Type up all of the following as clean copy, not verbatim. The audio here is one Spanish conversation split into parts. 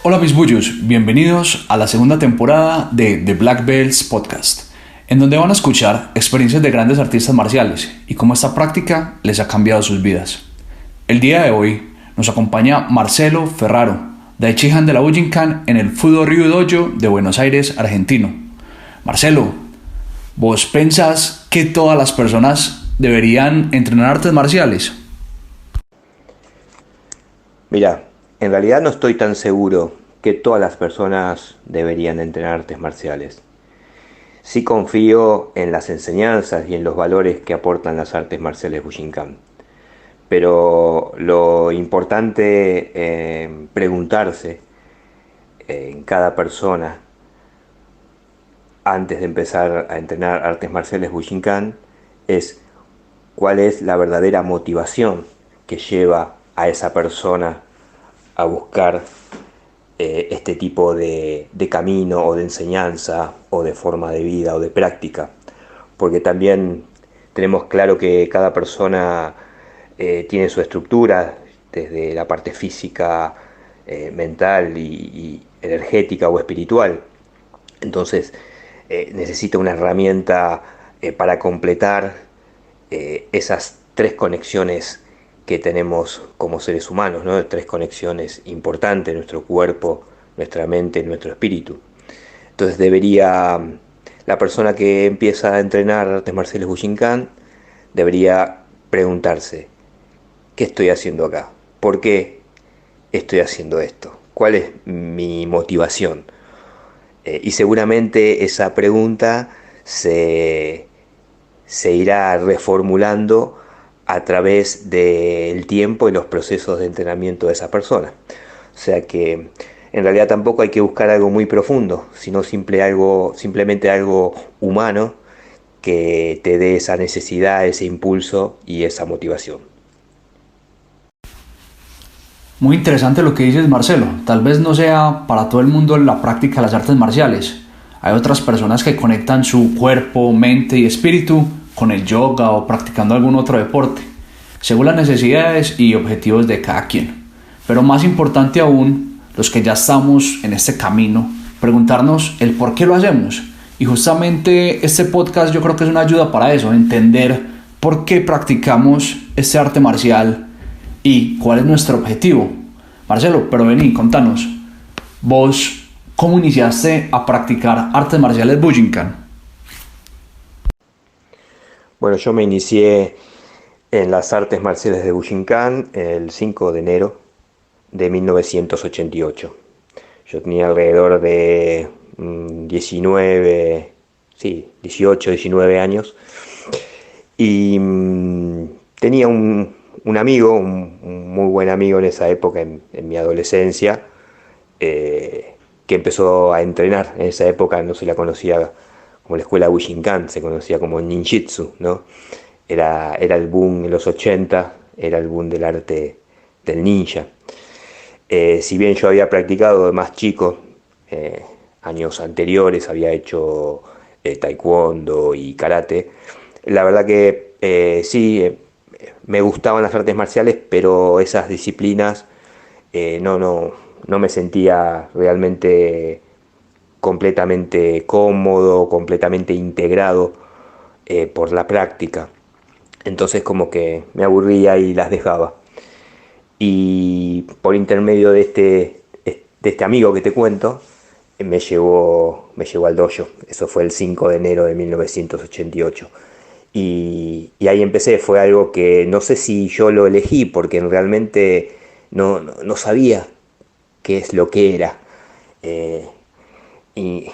Hola mis bullos, bienvenidos a la segunda temporada de The Black Belts Podcast, en donde van a escuchar experiencias de grandes artistas marciales y cómo esta práctica les ha cambiado sus vidas. El día de hoy nos acompaña Marcelo Ferraro, Daichihan de la Bujinkan en el Fudo Ryu Dojo de Buenos Aires, argentino. Marcelo, ¿vos pensás que todas las personas deberían entrenar artes marciales? Mira, en realidad no estoy tan seguro que todas las personas deberían entrenar artes marciales. Sí confío en las enseñanzas y en los valores que aportan las artes marciales Bujinkan. Pero lo importante preguntarse en cada persona antes de empezar a entrenar artes marciales Bujinkan es cuál es la verdadera motivación que lleva a esa persona a buscar este tipo de camino o de enseñanza o de forma de vida o de práctica. Porque también tenemos claro que cada persona tiene su estructura, desde la parte física, mental y energética o espiritual. Entonces necesita una herramienta para completar esas tres conexiones que tenemos como seres humanos, ¿no? Tres conexiones importantes: nuestro cuerpo, nuestra mente, nuestro espíritu. Entonces la persona que empieza a entrenar artes marciales Bujinkan debería preguntarse: ¿qué estoy haciendo acá? ¿Por qué estoy haciendo esto? ¿Cuál es mi motivación? Y seguramente esa pregunta se irá reformulando a través del tiempo y los procesos de entrenamiento de esa persona. O sea que en realidad tampoco hay que buscar algo muy profundo, sino simplemente algo humano que te dé esa necesidad, ese impulso y esa motivación. Muy interesante lo que dices, Marcelo. Tal vez no sea para todo el mundo la práctica de las artes marciales. Hay otras personas que conectan su cuerpo, mente y espíritu con el yoga o practicando algún otro deporte, según las necesidades y objetivos de cada quien. Pero más importante aún, los que ya estamos en este camino, preguntarnos el por qué lo hacemos. Y justamente este podcast yo creo que es una ayuda para eso, entender por qué practicamos este arte marcial y cuál es nuestro objetivo. Marcelo, pero vení, contanos, vos, ¿cómo iniciaste a practicar artes marciales Bujinkan? Bueno, yo me inicié en las artes marciales de Bujinkan el 5 de enero de 1988. Yo tenía alrededor de 18, 19 años, y tenía un amigo, un muy buen amigo en esa época, en mi adolescencia, que empezó a entrenar. En esa época no se la conocía como la escuela Bujinkan, se conocía como Ninjitsu, ¿no? Era el boom en los 80, era el boom del arte del ninja. Si bien yo había practicado de más chico, años anteriores, había hecho taekwondo y karate, la verdad que sí, me gustaban las artes marciales, pero esas disciplinas no me sentía realmente completamente cómodo, completamente integrado por la práctica. Entonces como que me aburría y las dejaba. Y por intermedio de este amigo que te cuento, me llevó al dojo. Eso fue el 5 de enero de 1988. Y ahí empecé. Fue algo que no sé si yo lo elegí, porque realmente no sabía qué es lo que era. Eh, y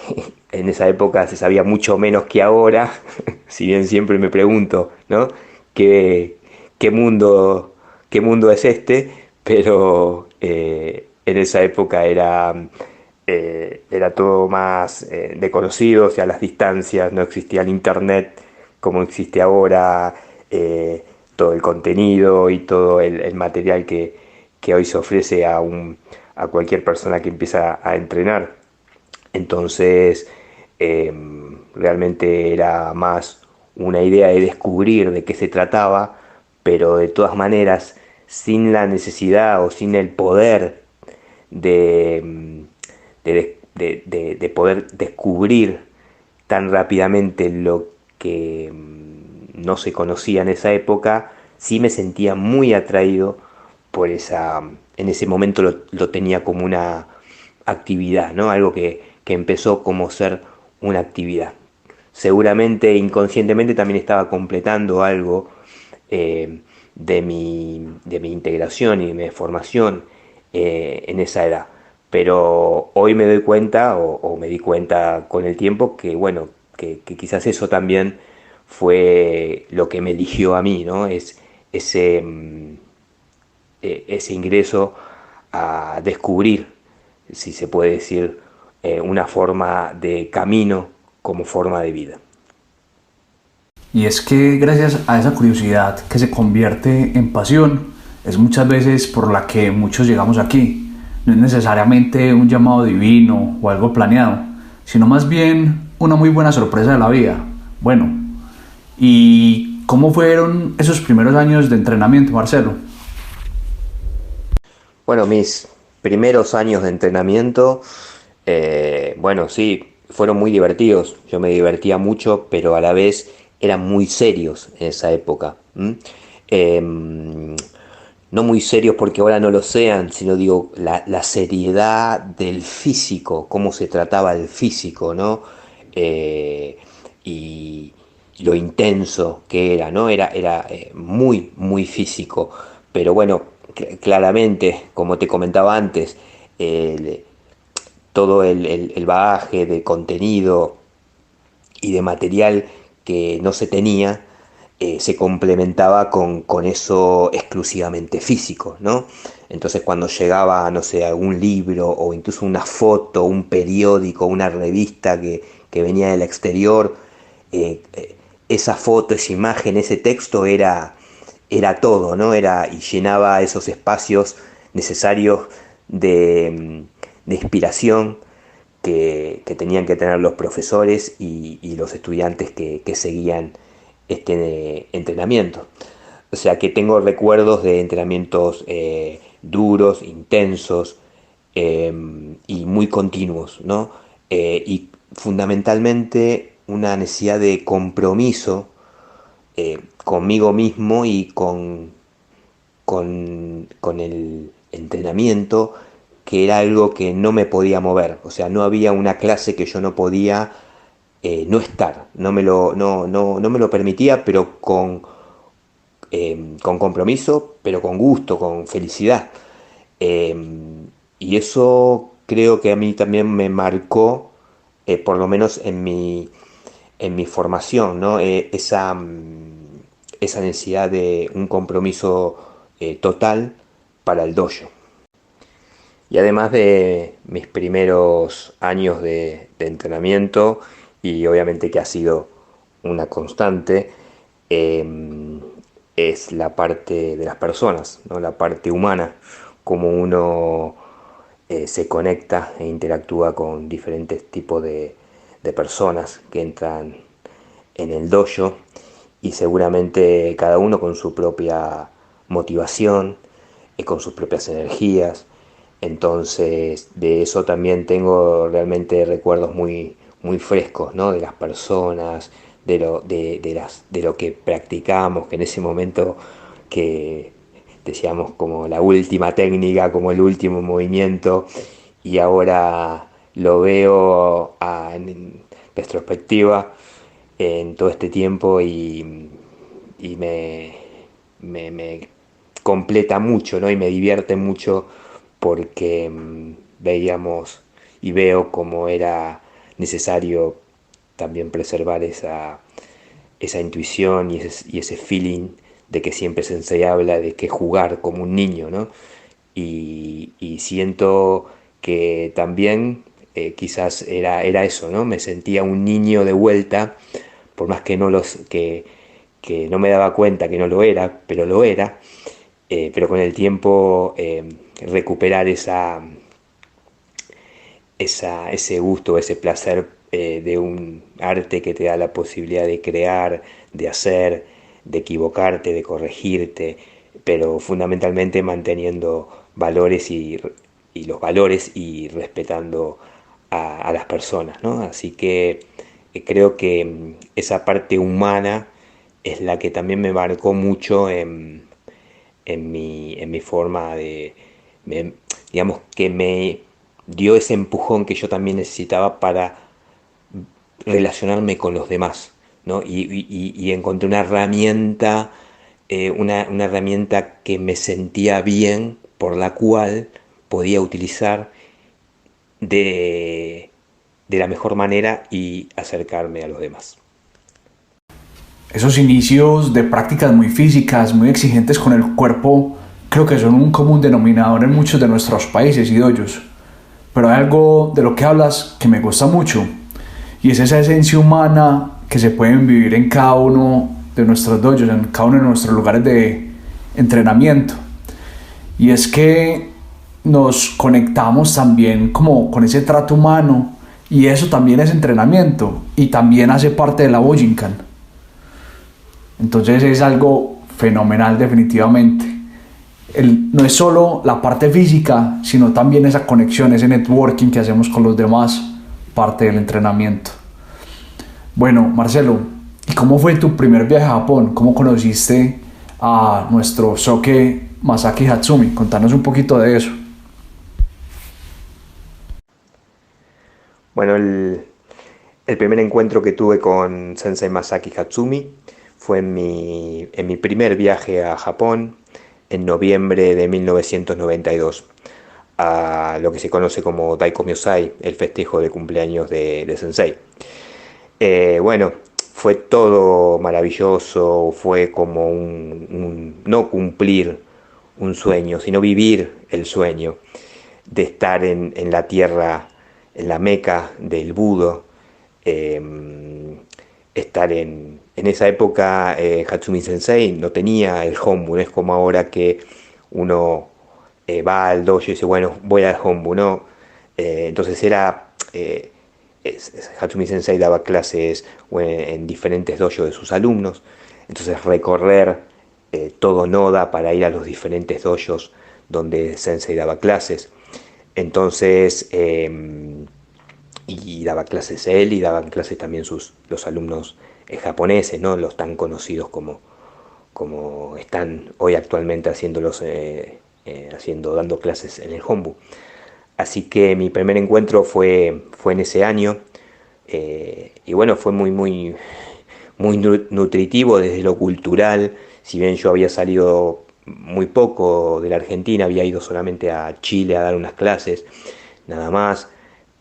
en esa época se sabía mucho menos que ahora, si bien siempre me pregunto, ¿no? ¿Qué, qué mundo, qué mundo es este? Pero en esa época era todo más desconocido, o sea, las distancias, no existía el internet como existe ahora, todo el contenido y todo el material que hoy se ofrece a cualquier persona que empieza a entrenar. Entonces, eh, realmente era más una idea de descubrir de qué se trataba, pero de todas maneras sin la necesidad o sin el poder de, de poder descubrir tan rápidamente lo que no se conocía en esa época, sí me sentía muy atraído por esa, en ese momento lo tenía como una actividad, ¿no? Algo que empezó como ser una actividad. Seguramente inconscientemente también estaba completando algo de mi integración y de mi formación en esa edad. Pero hoy me doy cuenta, o me di cuenta con el tiempo, que bueno, que quizás eso también fue lo que me eligió a mí, ¿no? Es ese, ese ingreso a descubrir, si se puede decir, una forma de camino como forma de vida. Y es que gracias a esa curiosidad que se convierte en pasión, es muchas veces por la que muchos llegamos aquí. No es necesariamente un llamado divino o algo planeado, sino más bien una muy buena sorpresa de la vida. Bueno, ¿y cómo fueron esos primeros años de entrenamiento, Marcelo? Bueno, mis primeros años de entrenamiento, bueno, sí, fueron muy divertidos. Yo me divertía mucho, pero a la vez eran muy serios en esa época. ¿M? No muy serios porque ahora no lo sean, sino digo, la seriedad del físico, cómo se trataba el físico, ¿no? Eh, y lo intenso que era, ¿no? Era muy, muy físico. Pero bueno, claramente, como te comentaba antes, el- todo el bagaje de contenido y de material que no se tenía, se complementaba con eso exclusivamente físico, ¿no? Entonces cuando llegaba, no sé, algún libro o incluso una foto, un periódico, una revista que venía del exterior, esa foto, esa imagen, ese texto era todo, ¿no? Y llenaba esos espacios necesarios de inspiración que tenían que tener los profesores y los estudiantes que seguían este entrenamiento. O sea que tengo recuerdos de entrenamientos duros, intensos eh, y muy continuos, ¿no? Y fundamentalmente una necesidad de compromiso conmigo mismo y con el entrenamiento, que era algo que no me podía mover. O sea, no había una clase que yo no podía no estar. No me lo permitía, pero con compromiso, pero con gusto, con felicidad. Eh, y eso creo que a mí también me marcó, por lo menos en mi formación, ¿no? Esa necesidad de un compromiso total para el dojo. Y además de mis primeros años de entrenamiento, y obviamente que ha sido una constante, eh, es la parte de las personas, ¿no? La parte humana, cómo uno se conecta e interactúa con diferentes tipos de personas que entran en el dojo y seguramente cada uno con su propia motivación, con sus propias energías. Entonces, de eso también tengo realmente recuerdos muy, muy frescos, ¿no? De las personas, de lo que practicamos, que en ese momento que decíamos como la última técnica, como el último movimiento, y ahora lo veo en retrospectiva en todo este tiempo y me completa mucho, ¿no? Y me divierte mucho porque veíamos y veo cómo era necesario también preservar esa intuición y ese feeling de que siempre se habla de que jugar como un niño, ¿no? Y siento que también quizás era eso, ¿no? Me sentía un niño de vuelta, por más que que no me daba cuenta que no lo era, pero lo era, pero con el tiempo recuperar ese gusto, ese placer de un arte que te da la posibilidad de crear, de hacer, de equivocarte, de corregirte, pero fundamentalmente manteniendo valores y los valores y respetando a las personas, ¿no? Así que creo que esa parte humana es la que también me marcó mucho en mi forma me- digamos que me dio ese empujón que yo también necesitaba para relacionarme con los demás, ¿no? Y encontré una herramienta, una herramienta que me sentía bien, por la cual podía utilizar de, de la mejor manera y acercarme a los demás. Esos inicios de prácticas muy físicas, muy exigentes con el cuerpo, creo que son un común denominador en muchos de nuestros países y dojos. Pero hay algo de lo que hablas que me gusta mucho, y es esa esencia humana que se pueden vivir en cada uno de nuestros dojos, en cada uno de nuestros lugares de entrenamiento. Y es que nos conectamos también como con ese trato humano, y eso también es entrenamiento y también hace parte de la Bujinkan. Entonces es algo fenomenal definitivamente. No es solo la parte física, sino también esa conexión, ese networking que hacemos con los demás, parte del entrenamiento. Bueno, Marcelo, ¿y cómo fue tu primer viaje a Japón? ¿Cómo conociste a nuestro Soke Masaki Hatsumi? Contanos un poquito de eso. Bueno, el primer encuentro que tuve con Sensei Masaki Hatsumi fue en mi primer viaje a Japón en noviembre de 1992, a lo que se conoce como Daiko Myosai, el festejo de cumpleaños de Sensei. Bueno, fue todo maravilloso, fue como no cumplir un sueño, sino vivir el sueño de estar en la tierra, en la meca del Budo, eh, estar en esa época. Hatsumi Sensei no tenía el Hombu, no es como ahora que uno va al dojo y dice, bueno, voy al Hombu, ¿no? Entonces Hatsumi Sensei daba clases en diferentes dojos de sus alumnos, entonces recorrer todo Noda para ir a los diferentes dojos donde Sensei daba clases. Entonces, y daba clases él y daban clases también los alumnos japoneses, ¿no? Los tan conocidos como están hoy actualmente dando clases en el Hombu. Así que mi primer encuentro fue en ese año, y bueno, fue muy nutritivo desde lo cultural. Si bien yo había salido muy poco de la Argentina, había ido solamente a Chile a dar unas clases, nada más,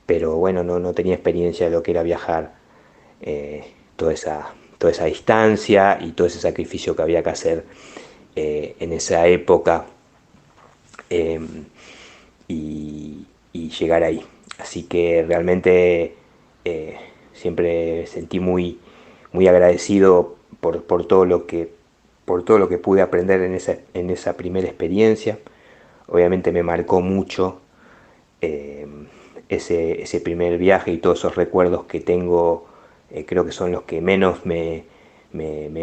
pero bueno, no tenía experiencia de lo que era viajar, toda esa distancia y todo ese sacrificio que había que hacer en esa época, eh, y llegar ahí. Así que realmente eh, siempre me sentí muy agradecido por todo lo que pude aprender en esa primera experiencia. Obviamente me marcó mucho eh, ese primer viaje y todos esos recuerdos que tengo. Creo que son los que menos me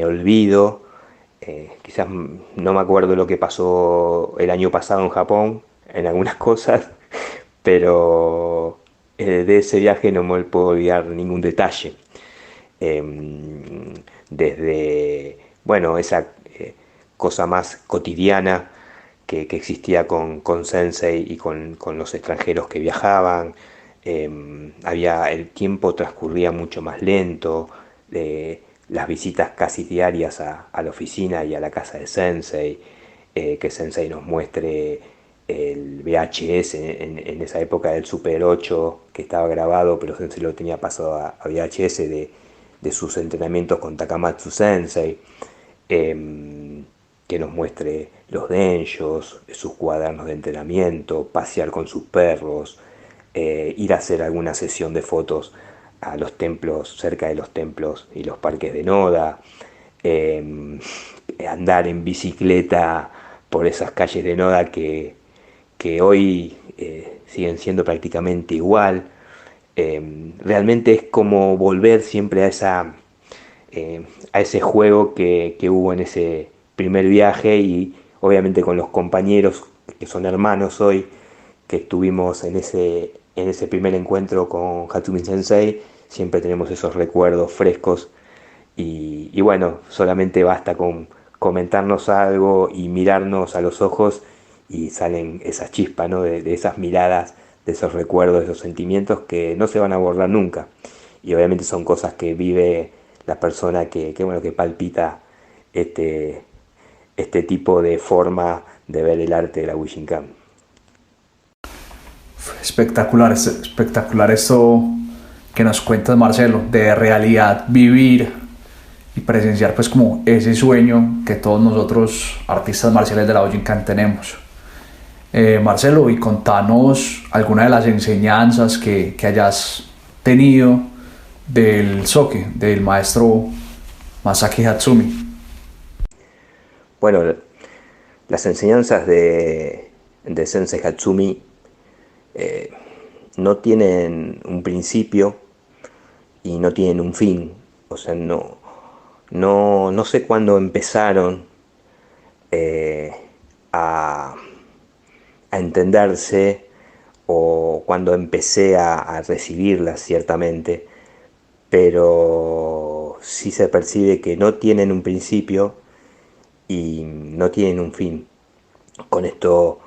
olvido. Quizás no me acuerdo lo que pasó el año pasado en Japón, en algunas cosas, pero de ese viaje no me puedo olvidar ningún detalle. Desde, bueno, esa cosa más cotidiana que existía con Sensei y con los extranjeros que viajaban. El tiempo transcurría mucho más lento, las visitas casi diarias a la oficina y a la casa de Sensei, que Sensei nos muestre el VHS en esa época del Super 8 que estaba grabado, pero Sensei lo tenía pasado a VHS de sus entrenamientos con Takamatsu Sensei, que nos muestre los denjos, sus cuadernos de entrenamiento, pasear con sus perros, ir a hacer alguna sesión de fotos a los templos, cerca de los templos y los parques de Noda, eh, andar en bicicleta por esas calles de Noda que hoy siguen siendo prácticamente igual. Realmente es como volver siempre a ese juego que hubo en ese primer viaje, y obviamente con los compañeros que son hermanos hoy, que estuvimos en ese primer encuentro con Hatsumi Sensei, siempre tenemos esos recuerdos frescos y bueno, solamente basta con comentarnos algo y mirarnos a los ojos y salen esas chispas, ¿no? De esas miradas, de esos recuerdos, de esos sentimientos que no se van a borrar nunca. Y obviamente son cosas que vive la persona bueno, que palpita este, este tipo de forma de ver el arte de la Bujinkan. Espectacular, es espectacular esto que nos cuentas, Marcelo, de realidad vivir y presenciar pues como ese sueño que todos nosotros artistas marciales de la Bujinkan tenemos. Marcelo, y contanos alguna de las enseñanzas que hayas tenido del Soke, del maestro Masaki Hatsumi. Bueno, las enseñanzas de Sensei Hatsumi no tienen un principio y no tienen un fin. O sea, no sé cuándo empezaron eh, a, a entenderse o cuando empecé a recibirlas ciertamente, pero sí se percibe que no tienen un principio y no tienen un fin. Con esto,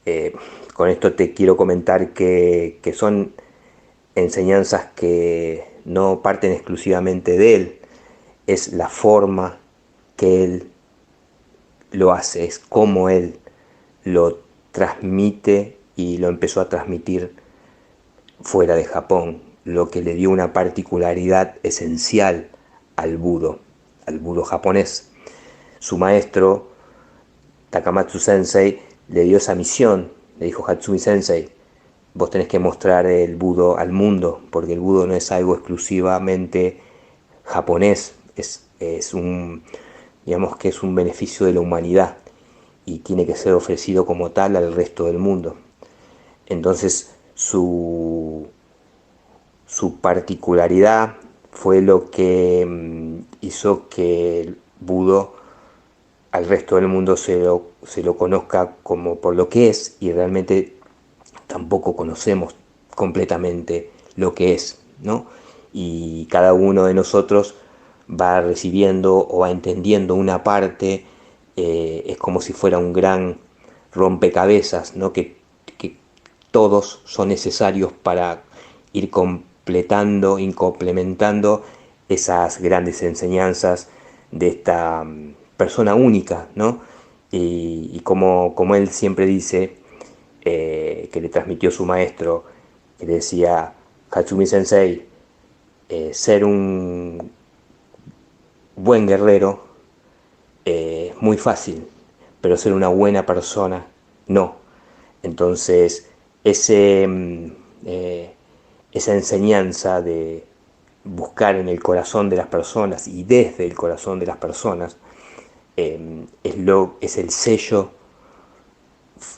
eh, con esto te quiero comentar que son enseñanzas que no parten exclusivamente de él, es la forma que él lo hace, es cómo él lo transmite y lo empezó a transmitir fuera de Japón, lo que le dio una particularidad esencial al budo japonés. Su maestro, Takamatsu Sensei, le dio esa misión, le dijo: Hatsumi Sensei, vos tenés que mostrar el budo al mundo, porque el budo no es algo exclusivamente japonés, es un, digamos que es un beneficio de la humanidad y tiene que ser ofrecido como tal al resto del mundo. Entonces su particularidad fue lo que hizo que el budo al resto del mundo se lo conozca como por lo que es, y realmente tampoco conocemos completamente lo que es, ¿no? Y cada uno de nosotros va recibiendo o va entendiendo una parte, es como si fuera un gran rompecabezas, ¿no? Que todos son necesarios para ir completando y complementando esas grandes enseñanzas de esta persona única, ¿no? Y como él siempre dice, que le transmitió su maestro, que le decía: Hatsumi Sensei, ser un buen guerrero es muy fácil, pero ser una buena persona no. Entonces, ese, esa enseñanza de buscar en el corazón de las personas y desde el corazón de las personas es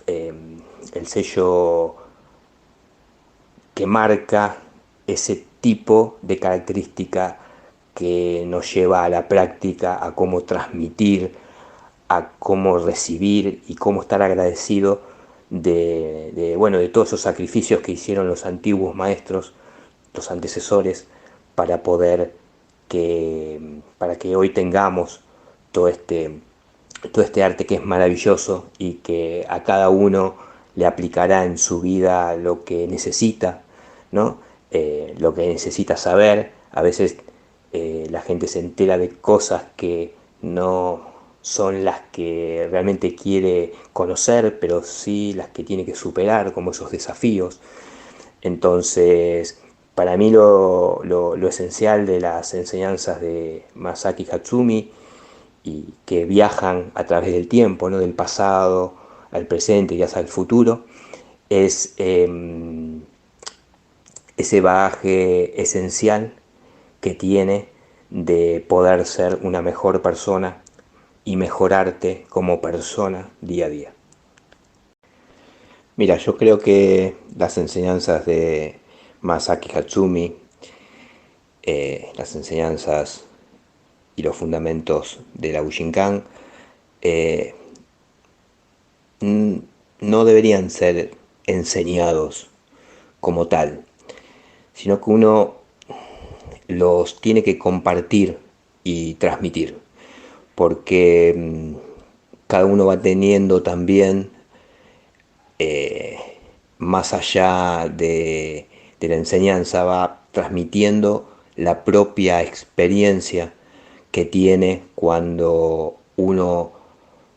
eh, el sello que marca ese tipo de característica que nos lleva a la práctica, a cómo transmitir, a cómo recibir y cómo estar agradecido bueno, de todos esos sacrificios que hicieron los antiguos maestros, los antecesores, para poder para que hoy tengamos todo todo este arte que es maravilloso y que a cada uno le aplicará en su vida lo que necesita, ¿no? Lo que necesita saber. A veces la gente se entera de cosas que no son las que realmente quiere conocer, pero sí las que tiene que superar, como esos desafíos. Entonces, para mí lo esencial de las enseñanzas de Masaki Hatsumi, y que viajan a través del tiempo, ¿no? Del pasado al presente y hasta el futuro, es ese bagaje esencial que tiene de poder ser una mejor persona y mejorarte como persona día a día. Mira, yo creo que las enseñanzas de Masaki Hatsumi, las enseñanzas y los fundamentos de la Bujinkan, no deberían ser enseñados como tal, sino que uno los tiene que compartir y transmitir, porque cada uno va teniendo también, más allá de la enseñanza, va transmitiendo la propia experiencia que tiene cuando uno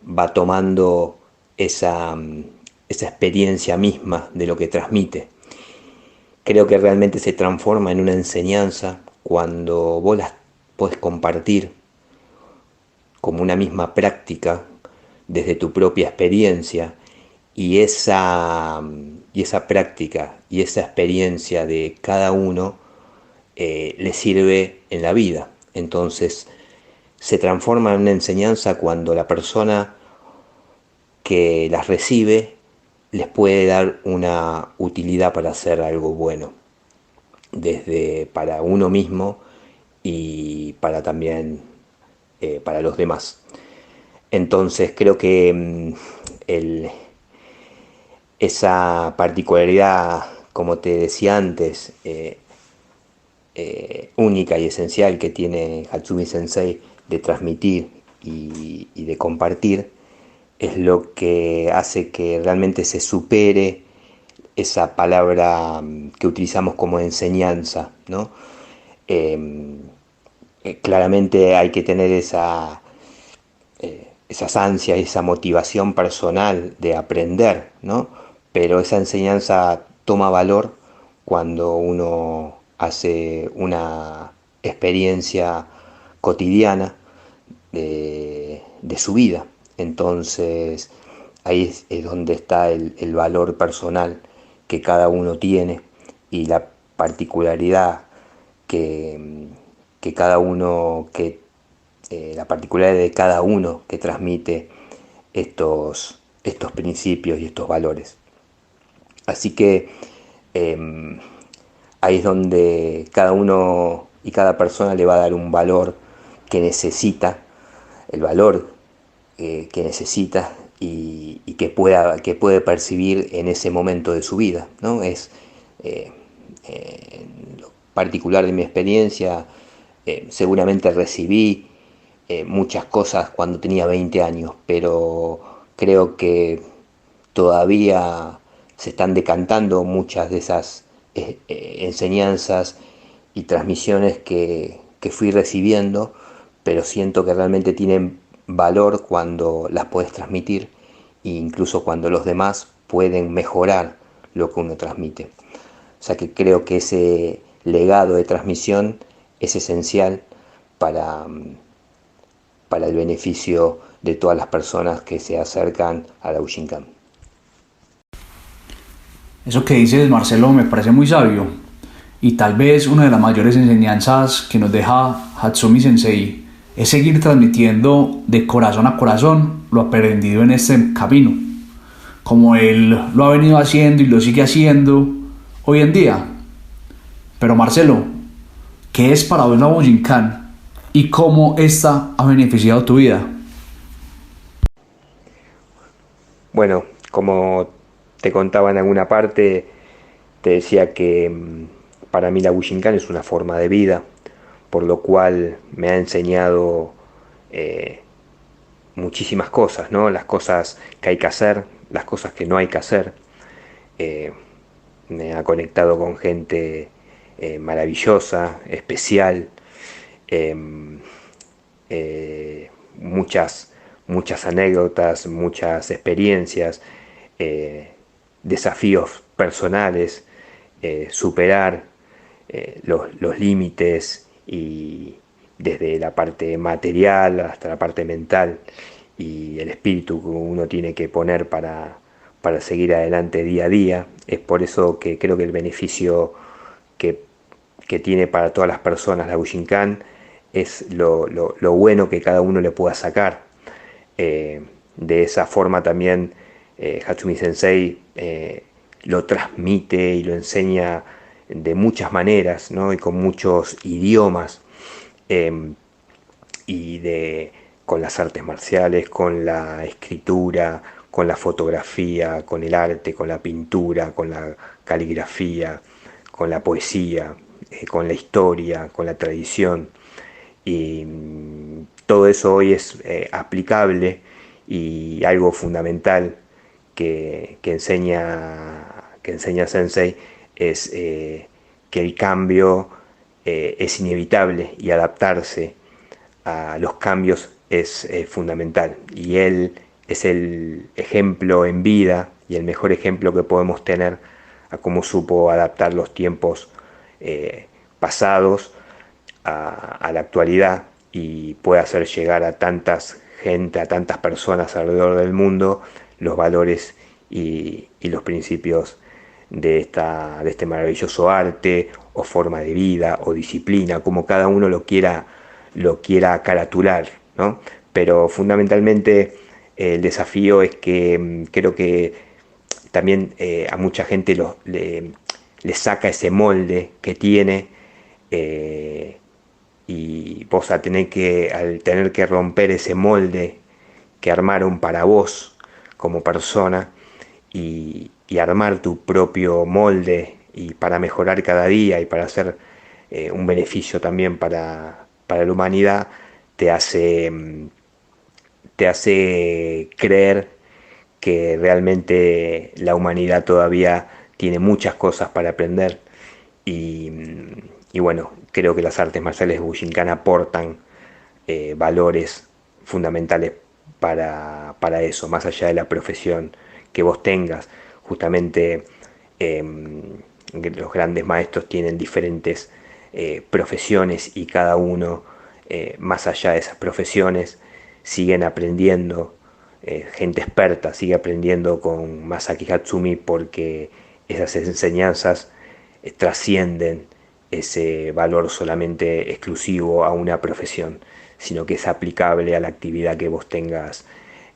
va tomando esa experiencia misma de lo que transmite. Creo que realmente se transforma en una enseñanza cuando vos las podés compartir como una misma práctica desde tu propia experiencia, y esa práctica y esa experiencia de cada uno le sirve en la vida. Entonces se transforma en una enseñanza cuando la persona que las recibe les puede dar una utilidad para hacer algo bueno, desde para uno mismo y para también para los demás. Entonces creo que esa particularidad, como te decía antes, única y esencial que tiene Hatsumi Sensei de transmitir y de compartir, es lo que hace que realmente se supere esa palabra que utilizamos como enseñanza, ¿no? Eh, Claramente hay que tener esas ansias, esa motivación personal de aprender, ¿no? Pero esa enseñanza toma valor cuando uno hace una experiencia cotidiana de su vida. Entonces ahí es donde está el valor personal que cada uno tiene y la particularidad que, que cada uno, que la particularidad de cada uno que transmite estos principios y estos valores. Así que eh, ahí es donde cada uno y cada persona le va a dar un valor que necesita, el valor que necesita y que puede percibir en ese momento de su vida, ¿no? Es lo particular de mi experiencia. Seguramente recibí muchas cosas cuando tenía 20 años, pero creo que todavía se están decantando muchas de esas enseñanzas y transmisiones que fui recibiendo, pero siento que realmente tienen valor cuando las puedes transmitir e incluso cuando los demás pueden mejorar lo que uno transmite. O sea que creo que ese legado de transmisión es esencial para, para el beneficio de todas las personas que se acercan a la Bujinkan. Eso que dices, Marcelo, me parece muy sabio. Y tal vez una de las mayores enseñanzas que nos deja Hatsumi Sensei es seguir transmitiendo de corazón a corazón lo aprendido en este camino, como él lo ha venido haciendo y lo sigue haciendo hoy en día. Pero Marcelo, ¿qué es para vos la Bujinkan y cómo esta ha beneficiado tu vida? Bueno, como te contaba en alguna parte, te decía que para mí la Bujinkan es una forma de vida, por lo cual me ha enseñado eh, muchísimas cosas, ¿no? Las cosas que hay que hacer, las cosas que no hay que hacer. Eh, Me ha conectado con gente maravillosa, especial, em, muchas anécdotas, muchas experiencias, eh, desafíos personales, superar los límites y desde la parte material hasta la parte mental y el espíritu que uno tiene que poner para seguir adelante día a día. Es por eso que creo que el beneficio que, que tiene para todas las personas la Bujinkan es lo bueno que cada uno le pueda sacar. De esa forma también Hatsumi Sensei lo transmite y lo enseña de muchas maneras, ¿no? Y con muchos idiomas, eh, con las artes marciales, con la escritura, con la fotografía, con el arte, con la pintura, con la caligrafía, con la poesía, con la historia, con la tradición. Y todo eso hoy es aplicable, y algo fundamental que enseña Sensei es que el cambio es inevitable, y adaptarse a los cambios es fundamental. Y él es el ejemplo en vida y el mejor ejemplo que podemos tener a cómo supo adaptar los tiempos pasados a la actualidad, y puede hacer llegar a tantas gente, a tantas personas alrededor del mundo, los valores y los principios de este maravilloso arte, o forma de vida, o disciplina, como cada uno lo quiera caratular, ¿no? Pero fundamentalmente el desafío es que creo que también a mucha gente le saca ese molde que tiene, y vos al tener que romper ese molde que armaron para vos como persona, y armar tu propio molde, y para mejorar cada día, y para hacer un beneficio también para la humanidad, te hace creer que realmente la humanidad todavía tiene muchas cosas para aprender. Y bueno, creo que las artes marciales de Bujinkan aportan valores fundamentales para eso, más allá de la profesión que vos tengas. Justamente los grandes maestros tienen diferentes profesiones, y cada uno, más allá de esas profesiones, siguen aprendiendo. Gente experta sigue aprendiendo con Masaki Hatsumi, porque esas enseñanzas trascienden ese valor solamente exclusivo a una profesión, sino que es aplicable a la actividad que vos tengas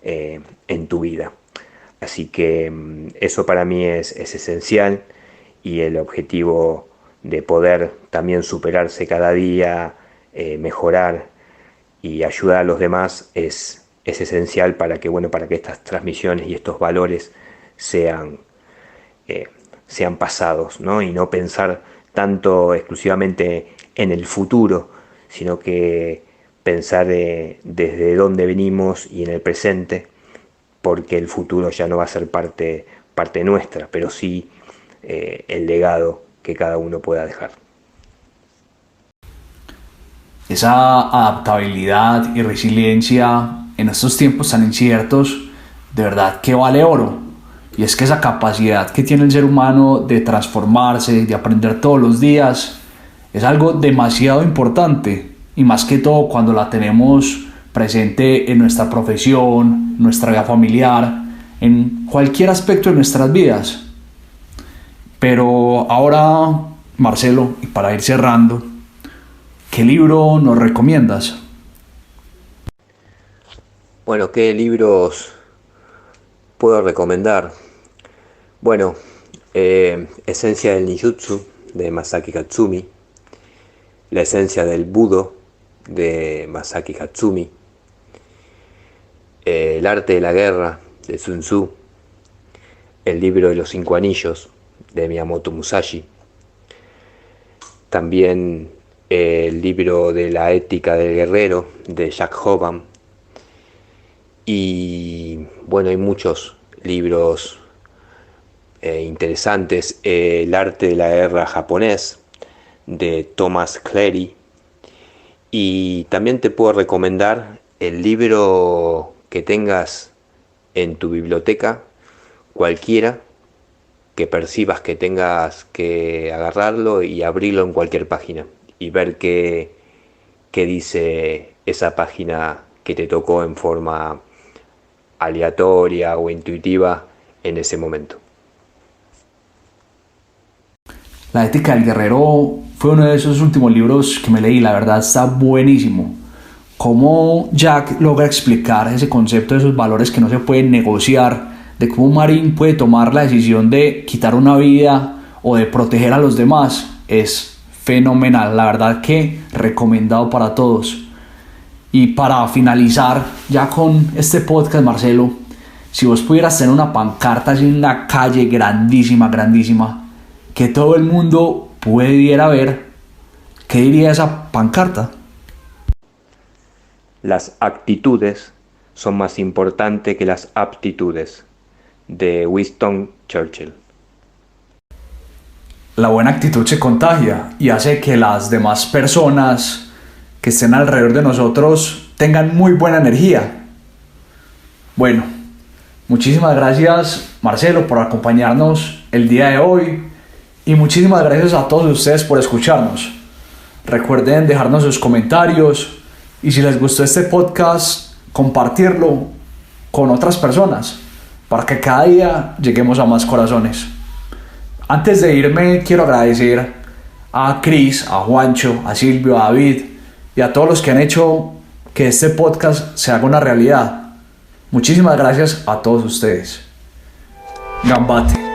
en tu vida. Así que eso para mí es esencial, y el objetivo de poder también superarse cada día, mejorar y ayudar a los demás es esencial para que estas transmisiones y estos valores sean pasados, ¿no? Y no pensar tanto exclusivamente en el futuro, sino que pensar desde dónde venimos y en el presente, porque el futuro ya no va a ser parte nuestra, pero sí el legado que cada uno pueda dejar. Esa adaptabilidad y resiliencia en estos tiempos tan inciertos, de verdad que vale oro. Y es que esa capacidad que tiene el ser humano de transformarse, de aprender todos los días, es algo demasiado importante, y más que todo cuando la tenemos presente en nuestra profesión, nuestra vida familiar, en cualquier aspecto de nuestras vidas. Pero ahora, Marcelo, y para ir cerrando, ¿qué libro nos recomiendas? Bueno, ¿qué libros puedo recomendar? Bueno, Esencia del Ninjutsu, de Masaki Hatsumi, La esencia del Budo, de Masaki Hatsumi, El arte de la guerra, de Sun Tzu, El libro de los 5 anillos, de Miyamoto Musashi, también el libro de la ética del guerrero, de Jack Hoban. Y bueno, hay muchos libros interesantes. El arte de la guerra japonés, de Thomas Cleary. Y también te puedo recomendar el libro que tengas en tu biblioteca, cualquiera, que percibas que tengas que agarrarlo y abrirlo en cualquier página, y ver qué dice esa página que te tocó en forma aleatoria o intuitiva en ese momento. La ética del guerrero fue uno de esos últimos libros que me leí. La verdad está buenísimo. Cómo Jack logra explicar ese concepto de esos valores que no se pueden negociar, de cómo un marín puede tomar la decisión de quitar una vida o de proteger a los demás, es fenomenal. La verdad que recomendado para todos. Y para finalizar ya con este podcast, Marcelo, si vos pudieras tener una pancarta así en una calle grandísima, grandísima, que todo el mundo pudiera ver, ¿qué diría esa pancarta? Las actitudes son más importantes que las aptitudes, de Winston Churchill. La buena actitud se contagia y hace que las demás personas que estén alrededor de nosotros tengan muy buena energía. Bueno, muchísimas gracias, Marcelo, por acompañarnos el día de hoy y muchísimas gracias a todos ustedes por escucharnos. Recuerden dejarnos sus comentarios y si les gustó este podcast, compartirlo con otras personas para que cada día lleguemos a más corazones. Antes de irme, quiero agradecer a Cris, a Juancho, a Silvio, a David y a todos los que han hecho que este podcast se haga una realidad. Muchísimas gracias a todos ustedes. Gambate.